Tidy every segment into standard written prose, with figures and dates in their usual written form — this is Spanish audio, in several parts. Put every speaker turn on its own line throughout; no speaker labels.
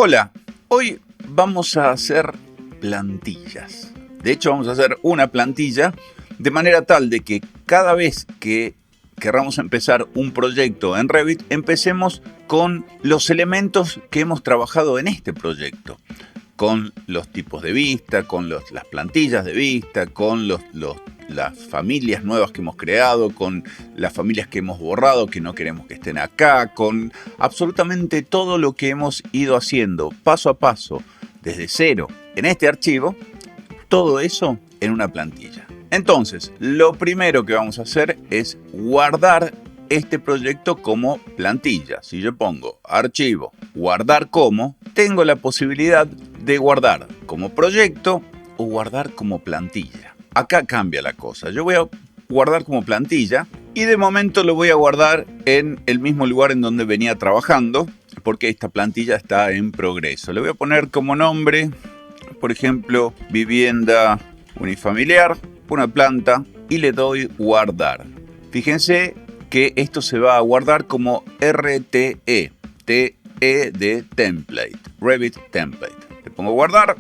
Hola, hoy vamos a hacer plantillas. De hecho, vamos a hacer una plantilla de manera tal de que cada vez que querramos empezar un proyecto en Revit, empecemos con los elementos que hemos trabajado en este proyecto. Con los tipos de vista, con las plantillas de vista, con las familias nuevas que hemos creado, con las familias que hemos borrado, que no queremos que estén acá, con absolutamente todo lo que hemos ido haciendo paso a paso, desde cero, en este archivo, todo eso en una plantilla. Entonces, lo primero que vamos a hacer es guardar este proyecto como plantilla. Si yo pongo archivo, guardar como, tengo la posibilidad de guardar como proyecto o guardar como plantilla. Acá cambia la cosa. Yo voy a guardar como plantilla y de momento lo voy a guardar en el mismo lugar en donde venía trabajando porque esta plantilla está en progreso. Le voy a poner como nombre, por ejemplo, vivienda unifamiliar, una planta y le doy guardar. Fíjense que esto se va a guardar como RTE, TE de template, Revit template. Le pongo guardar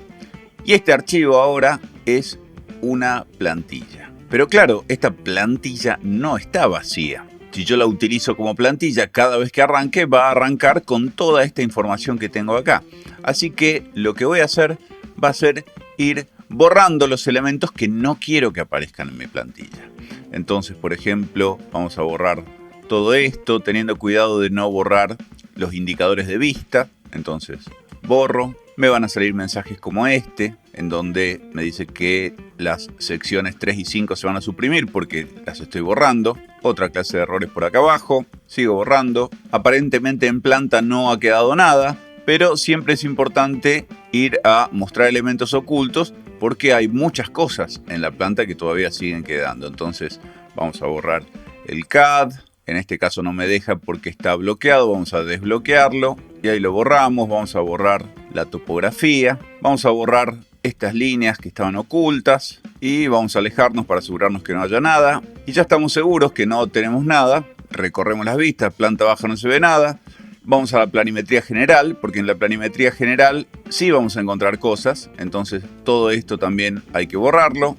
y este archivo ahora es una plantilla. Pero claro, esta plantilla no está vacía. Si yo la utilizo como plantilla, cada vez que arranque va a arrancar con toda esta información que tengo acá. Así que lo que voy a hacer va a ser ir borrando los elementos que no quiero que aparezcan en mi plantilla. Entonces, por ejemplo, vamos a borrar todo esto, teniendo cuidado de no borrar los indicadores de vista. Entonces, borro. Me van a salir mensajes como este, en donde me dice que las secciones 3 y 5 se van a suprimir porque las estoy borrando. Otra clase de errores por acá abajo. Sigo borrando. Aparentemente en planta no ha quedado nada, pero siempre es importante ir a mostrar elementos ocultos porque hay muchas cosas en la planta que todavía siguen quedando. Entonces vamos a borrar el CAD. En este caso no me deja porque está bloqueado. Vamos a desbloquearlo y ahí lo borramos. Vamos a borrar la topografía. Vamos a borrar estas líneas que estaban ocultas y vamos a alejarnos para asegurarnos que no haya nada. Y ya estamos seguros que no tenemos nada. Recorremos las vistas. Planta baja no se ve nada. Vamos a la planimetría general, porque en la planimetría general sí vamos a encontrar cosas. Entonces todo esto también hay que borrarlo.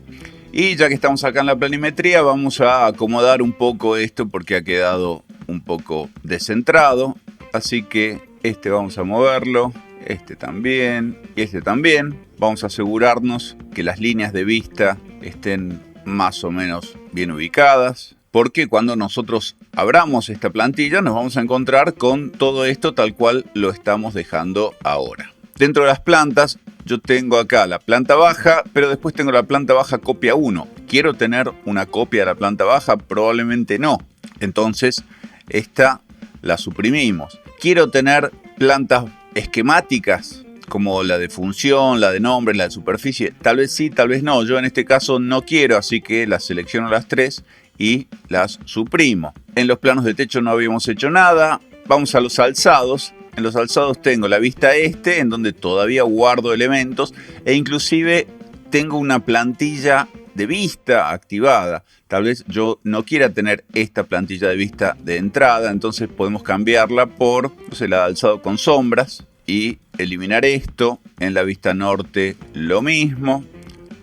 Y ya que estamos acá en la planimetría, vamos a acomodar un poco esto porque ha quedado un poco descentrado. Así que este vamos a moverlo, este también y este también. Vamos a asegurarnos que las líneas de vista estén más o menos bien ubicadas. Porque cuando nosotros abramos esta plantilla nos vamos a encontrar con todo esto tal cual lo estamos dejando ahora. Dentro de las plantas yo tengo acá la planta baja, pero después tengo la planta baja copia 1. ¿Quiero tener una copia de la planta baja? Probablemente no. Entonces esta la suprimimos. ¿Quiero tener plantas esquemáticas como la de función, la de nombre, la de superficie? Tal vez sí, tal vez no. Yo en este caso no quiero, así que las selecciono las tres y las suprimo. En los planos de techo no habíamos hecho nada. Vamos a los alzados. En los alzados tengo la vista este, en donde todavía guardo elementos e inclusive tengo una plantilla de vista activada. Tal vez yo no quiera tener esta plantilla de vista de entrada, entonces podemos cambiarla por, no sé, la de alzado con sombras y eliminar esto. En la vista norte lo mismo.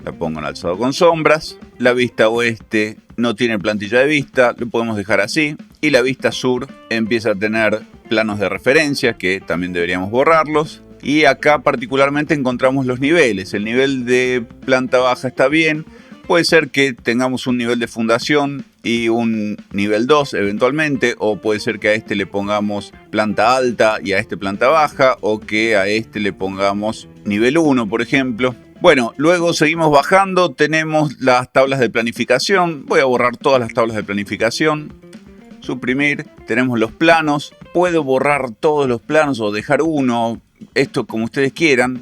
La pongo en alzado con sombras. La vista oeste no tiene plantilla de vista, lo podemos dejar así. Y la vista sur empieza a tener planos de referencia que también deberíamos borrarlos. Y acá particularmente encontramos los niveles. El nivel de planta baja está bien. Puede ser que tengamos un nivel de fundación y un nivel 2 eventualmente, o puede ser que a este le pongamos planta alta y a este planta baja, o que a este le pongamos nivel 1, por ejemplo. Bueno, luego seguimos bajando, tenemos las tablas de planificación. Voy a borrar todas las tablas de planificación. Suprimir, tenemos los planos. Puedo borrar todos los planos o dejar uno, esto como ustedes quieran.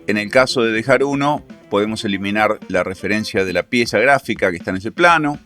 En el caso de dejar uno, podemos eliminar la referencia de la pieza gráfica que está en ese plano.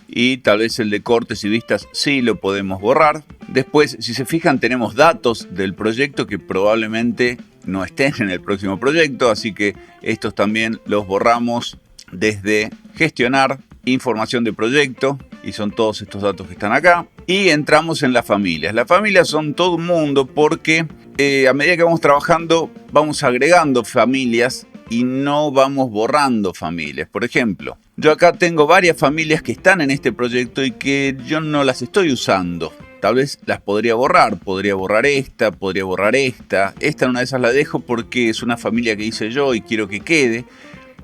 Y tal vez el de cortes y vistas sí lo podemos borrar. Después, si se fijan, tenemos datos del proyecto que probablemente no estén en el próximo proyecto, así que estos también los borramos desde gestionar, información de proyecto, y son todos estos datos que están acá. Y entramos en las familias. Las familias son todo un mundo porque a medida que vamos trabajando, vamos agregando familias y no vamos borrando familias. Por ejemplo, yo acá tengo varias familias que están en este proyecto y que yo no las estoy usando. Tal vez las podría borrar esta, podría borrar esta. Esta en una de esas la dejo porque es una familia que hice yo y quiero que quede.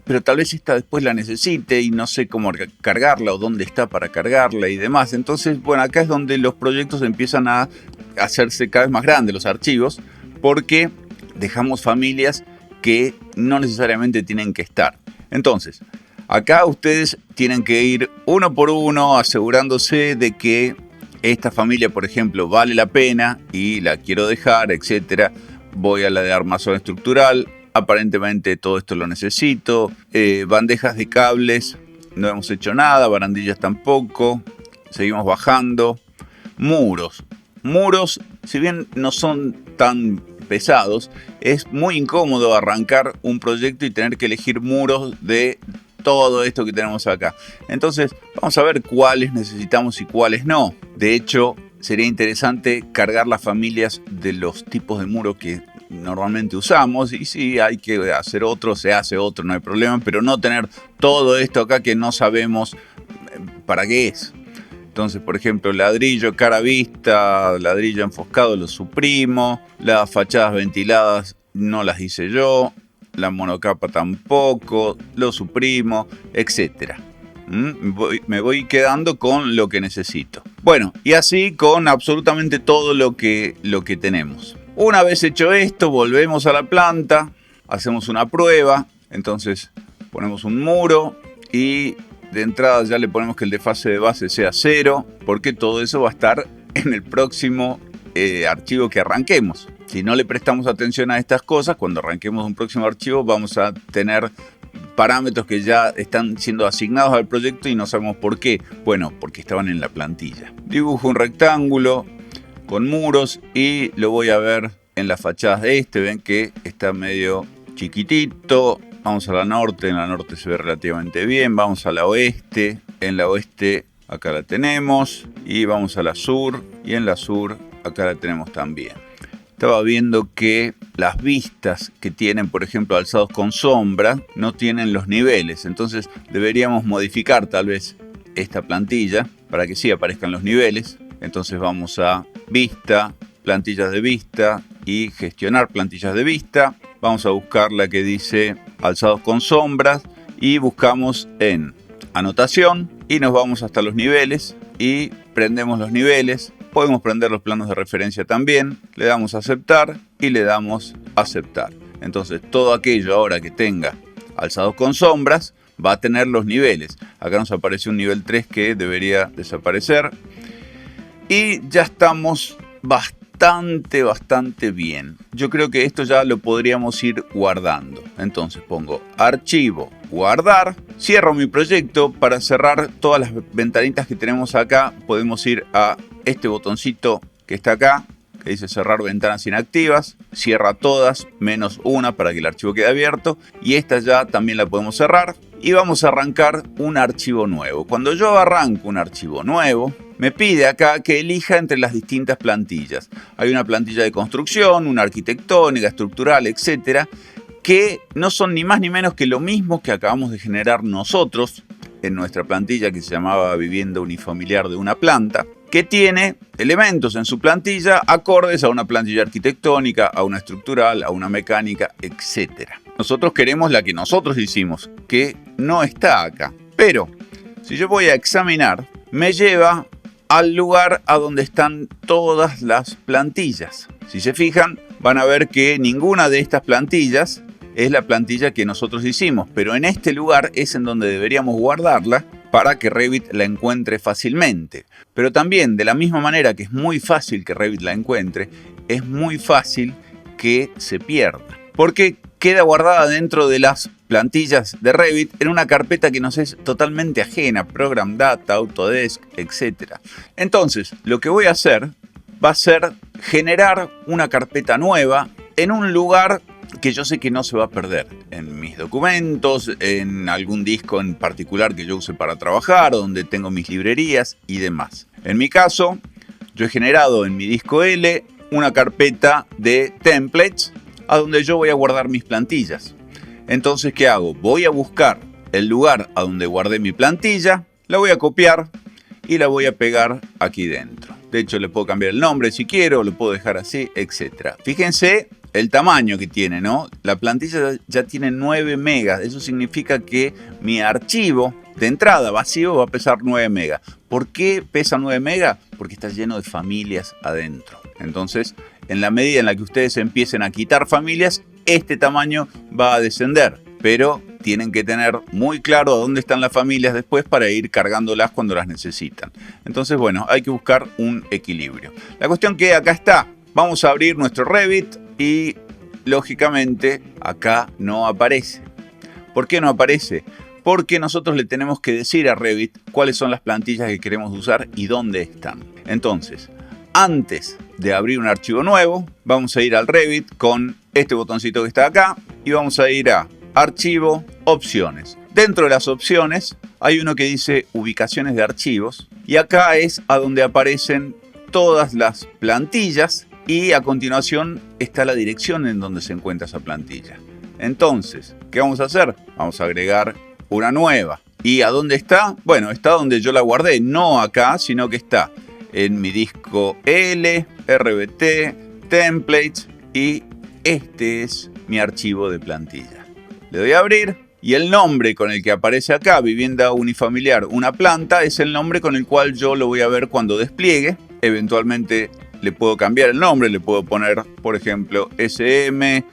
Pero tal vez esta después la necesite y no sé cómo cargarla o dónde está para cargarla y demás. Entonces, bueno, acá es donde los proyectos empiezan a hacerse cada vez más grandes, los archivos, porque dejamos familias que no necesariamente tienen que estar. Entonces, acá ustedes tienen que ir uno por uno asegurándose de que esta familia, por ejemplo, vale la pena y la quiero dejar, etc. Voy a la de armazón estructural. Aparentemente todo esto lo necesito. Bandejas de cables, no hemos hecho nada. Barandillas tampoco. Seguimos bajando. Muros. Muros, si bien no son tan pesados, es muy incómodo arrancar un proyecto y tener que elegir muros de todo esto que tenemos acá. Entonces, vamos a ver cuáles necesitamos y cuáles no. De hecho, sería interesante cargar las familias de los tipos de muro que normalmente usamos, y si hay que hacer otro, se hace otro, no hay problema, pero no tener todo esto acá que no sabemos para qué es. Entonces, por ejemplo, ladrillo cara vista, ladrillo enfoscado lo suprimo, las fachadas ventiladas no las hice yo, la monocapa tampoco, lo suprimo, etc. Me voy quedando con lo que necesito. Bueno, y así con absolutamente todo lo que tenemos. Una vez hecho esto, volvemos a la planta, hacemos una prueba, entonces ponemos un muro y de entrada ya le ponemos que el desfase de base sea 0, porque todo eso va a estar en el próximo archivo que arranquemos. Si no le prestamos atención a estas cosas, cuando arranquemos un próximo archivo vamos a tener parámetros que ya están siendo asignados al proyecto y no sabemos por qué. Bueno, porque estaban en la plantilla. Dibujo un rectángulo con muros y lo voy a ver en las fachadas de este. Ven que está medio chiquitito. Vamos a la norte, en la norte se ve relativamente bien. Vamos a la oeste, en la oeste acá la tenemos. Y vamos a la sur, y en la sur acá la tenemos también. Estaba viendo que las vistas que tienen, por ejemplo, alzados con sombra, no tienen los niveles. Entonces deberíamos modificar tal vez esta plantilla para que sí aparezcan los niveles. Entonces vamos a vista, plantillas de vista y gestionar plantillas de vista. Vamos a buscar la que dice alzados con sombras y buscamos en anotación y nos vamos hasta los niveles y prendemos los niveles. Podemos prender los planos de referencia también. Le damos a aceptar y le damos a aceptar. Entonces todo aquello ahora que tenga alzados con sombras va a tener los niveles. Acá nos aparece un nivel 3 que debería desaparecer. Y ya estamos bastante bien. Yo creo que esto ya lo podríamos ir guardando. Entonces pongo archivo, guardar. Cierro mi proyecto. Para cerrar todas las ventanitas que tenemos acá, podemos ir a este botoncito que está acá, que dice cerrar ventanas inactivas. Cierra todas, menos una para que el archivo quede abierto. Y esta ya también la podemos cerrar. Y vamos a arrancar un archivo nuevo. Cuando yo arranco un archivo nuevo, me pide acá que elija entre las distintas plantillas. Hay una plantilla de construcción, una arquitectónica, estructural, etcétera, que no son ni más ni menos que lo mismo que acabamos de generar nosotros en nuestra plantilla que se llamaba Vivienda Unifamiliar de una Planta, que tiene elementos en su plantilla acordes a una plantilla arquitectónica, a una estructural, a una mecánica, etc. Nosotros queremos la que nosotros hicimos, que no está acá. Pero si yo voy a examinar, me lleva al lugar a donde están todas las plantillas. Si se fijan, van a ver que ninguna de estas plantillas es la plantilla que nosotros hicimos, pero en este lugar es en donde deberíamos guardarla para que Revit la encuentre fácilmente. Pero también, de la misma manera que es muy fácil que Revit la encuentre, es muy fácil que se pierda, porque queda guardada dentro de las plantillas de Revit en una carpeta que nos es totalmente ajena, Program Data, Autodesk, etc. Entonces, lo que voy a hacer va a ser generar una carpeta nueva en un lugar que yo sé que no se va a perder, en mis documentos, en algún disco en particular que yo use para trabajar, donde tengo mis librerías y demás. En mi caso, yo he generado en mi disco L una carpeta de templates a donde yo voy a guardar mis plantillas. Entonces, ¿qué hago? Voy a buscar el lugar a donde guardé mi plantilla, la voy a copiar y la voy a pegar aquí dentro. De hecho, le puedo cambiar el nombre si quiero, lo puedo dejar así, etc. Fíjense el tamaño que tiene, ¿no? La plantilla ya tiene 9 megas. Eso significa que mi archivo de entrada vacío va a pesar 9 megas. ¿Por qué pesa 9 megas? Porque está lleno de familias adentro. Entonces, en la medida en la que ustedes empiecen a quitar familias, este tamaño va a descender. Pero tienen que tener muy claro dónde están las familias después para ir cargándolas cuando las necesitan. Entonces, bueno, hay que buscar un equilibrio. La cuestión que acá está. Vamos a abrir nuestro Revit y, lógicamente, acá no aparece. ¿Por qué no aparece? Porque nosotros le tenemos que decir a Revit cuáles son las plantillas que queremos usar y dónde están. Entonces, antes de abrir un archivo nuevo, vamos a ir al Revit con este botoncito que está acá y vamos a ir a Archivo, Opciones. Dentro de las opciones hay uno que dice Ubicaciones de archivos y acá es a donde aparecen todas las plantillas y a continuación está la dirección en donde se encuentra esa plantilla. Entonces, ¿qué vamos a hacer? Vamos a agregar una nueva. ¿Y a dónde está? Bueno, está donde yo la guardé, no acá, sino que está en mi disco L, RBT, Templates y este es mi archivo de plantilla. Le doy a abrir y el nombre con el que aparece acá, vivienda unifamiliar, una planta, es el nombre con el cual yo lo voy a ver cuando despliegue. Eventualmente le puedo cambiar el nombre, le puedo poner, por ejemplo, SM-Viv.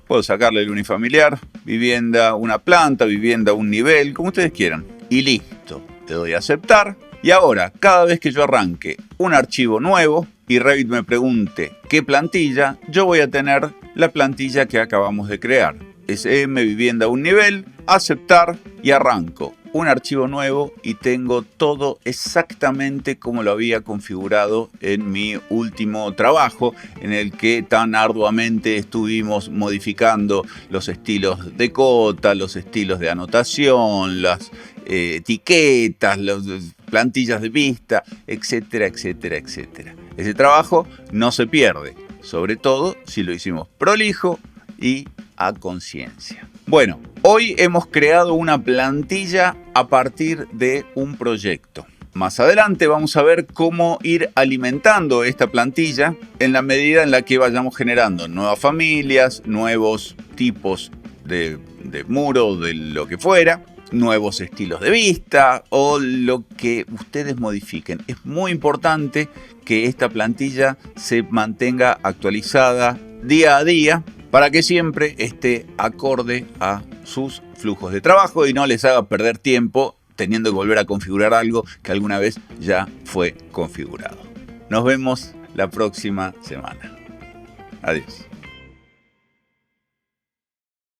Puedo sacarle el unifamiliar, vivienda una planta, vivienda un nivel, como ustedes quieran. Y listo. Le doy a aceptar. Y ahora, cada vez que yo arranque un archivo nuevo y Revit me pregunte qué plantilla, yo voy a tener la plantilla que acabamos de crear. SM vivienda un nivel, aceptar y arranco un archivo nuevo y tengo todo exactamente como lo había configurado en mi último trabajo en el que tan arduamente estuvimos modificando los estilos de cota, los estilos de anotación, las etiquetas, las plantillas de vista, etcétera, etcétera, etcétera. Ese trabajo no se pierde, sobre todo si lo hicimos prolijo y a conciencia. Bueno, hoy hemos creado una plantilla a partir de un proyecto. Más adelante vamos a ver cómo ir alimentando esta plantilla en la medida en la que vayamos generando nuevas familias, nuevos tipos de muro, de lo que fuera, nuevos estilos de vista o lo que ustedes modifiquen. Es muy importante que esta plantilla se mantenga actualizada día a día para que siempre esté acorde a sus flujos de trabajo y no les haga perder tiempo teniendo que volver a configurar algo que alguna vez ya fue configurado. Nos vemos la próxima semana. Adiós.